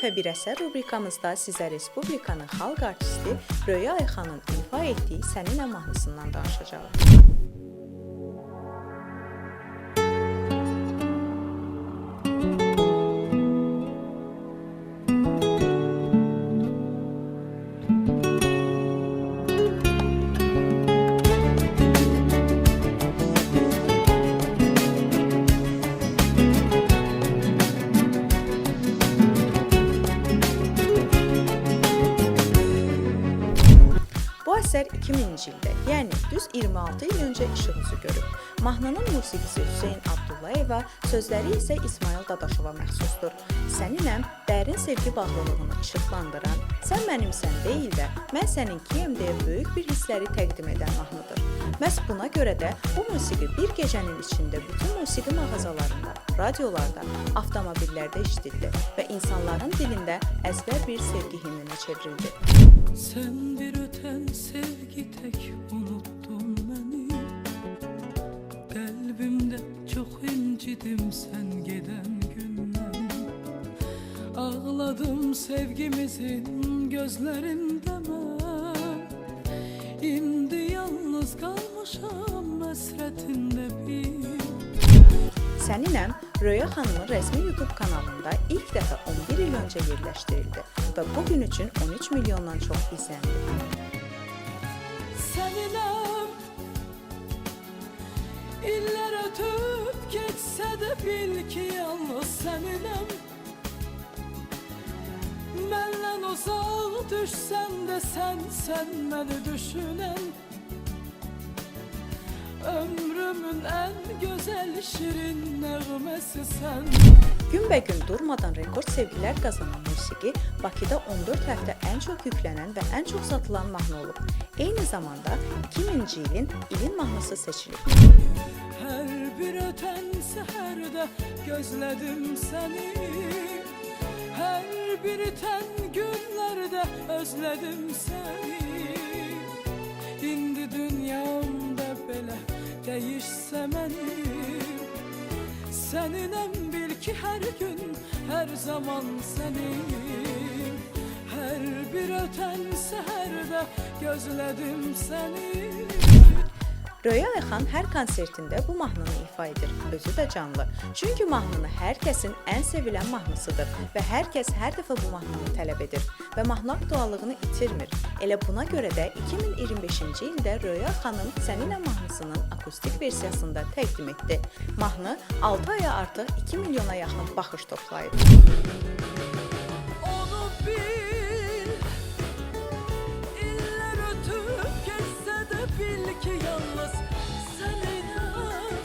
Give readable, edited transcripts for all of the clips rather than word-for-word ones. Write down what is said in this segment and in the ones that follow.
dəfə bir əsər rubrikamızda sizə Respublikanın xalq artisti Röya Ayxanın ifa etdiyi Səninlə mahnısından danışacağıq. Bu əsər 2000-ci ildə, yəni düz 26 il öncə işıq üzü görüb. Mahnının musiqisi Hüseyn Abdullayeva, sözləri isə İsmail Dadaşova məxsusdur. Səninəm dərin sevgi bağlılığını işıqlandıran, sən mənimsən deyil də, mən səninkiyəm deyə böyük bir hissləri təqdim edən mahnıdır. Məhz buna görə də bu musiqi bir gecənin içində bütün musiqi mağazalarında, radiolarda, avtomobillərdə eşidildi və insanların dilində əzbər bir sevgi himninə çevrildi. Sən bir ötən sevgi tək unuttun məni, qəlbimdə çox incidim sən gedən gündən. Ağladım sevgimizin gözlərində mən, indi yalnız qalmışam həsrətində bir. Səninəm Röya xanımın rəsmi YouTube kanalında ilk dəfə 11 il öncə yerləşdirildi və bugün üçün 13 milyondan çox izləndi. Səninəm, illər ötüb geçsə də bil ki yalnız səninəm. Məndən uzaq düşsən də sən məni düşünən. Ömrümün ən gözəl şirin nəğməsi sən. Günbəgün durmadan rekord sevgilər qazanan musiqi Bakıda 14 həftə ən çox yüklənən və ən çox satılan mahnı olub. Eyni zamanda 2000-ci ilin mahnısı seçilib. Hər bir ötən səhərdə gözlədim səni, hər bir itən günlərdə özlədim səni. İndi dünyamda belə dəyişsə mənim, səninəm bil ki hər gün, hər zaman sənim. Hər bir ötən səhərdə gözlədim səni. Röya Ayxan hər konsertində bu mahnını ifa edir, özü də canlı. Çünki mahnını hər kəsin ən sevilən mahnısıdır və hər kəs hər dəfə bu mahnını tələb edir və mahnı aktuallığını itirmir. Elə buna görə də 2025-ci ildə Röya Ayxanın Səninlə mahnısının akustik versiyasında təqdim etdi. Mahnı 6 aya artıq 2 milyona yaxın baxış toplayıb. Onu bil, illər ötüb geçsə də bil ki yalnız səninəm.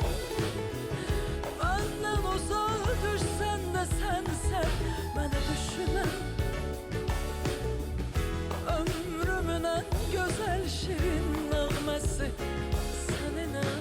Məndən uzaq düşsən də sənsən məni düşünən. Ömrümün ən gözəl şirin nəğməsi səninəm.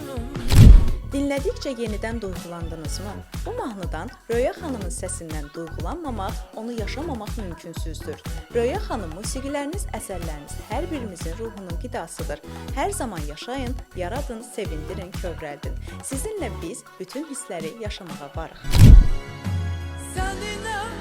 Dinlədikcə yenidən duyğulandınızmı? Bu mahnıdan Röya xanımın səsindən duyğulanmamaq, onu yaşamamaq mümkünsüzdür. Röya xanım musiqiləriniz, əsərləriniz hər birimizin ruhunun qidasıdır. Hər zaman yaşayın, yaradın, sevindirin, kövrəldin. Sizinlə biz bütün hissləri yaşamağa varıq. Səninəm.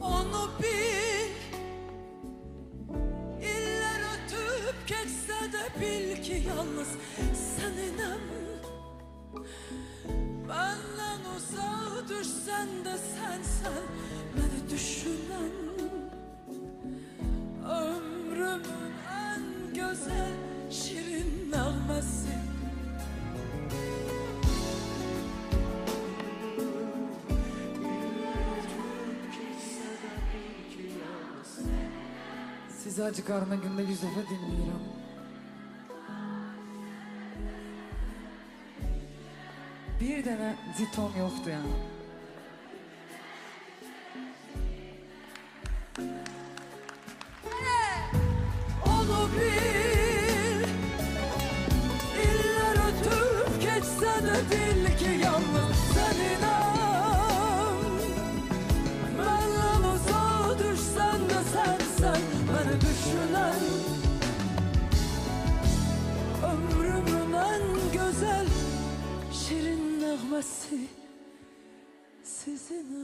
Onu bil, illər ötüb geçsə də bil ki yalnız səninəm. Məndən uzaq düşsən də sənsən məni düşünən. Ömrümün ən gözəl şirin nəğməsi. Sizi acı karnına günde 100 defa dinliyorum. Bir dənə zitom yoxdur yəni. Onu bil, iller ötüp bil ki yalnız sen inan. Benden uzağa düşsen de sen beni düşünen. Ömrümün en güzel şirin nəğməsi sizin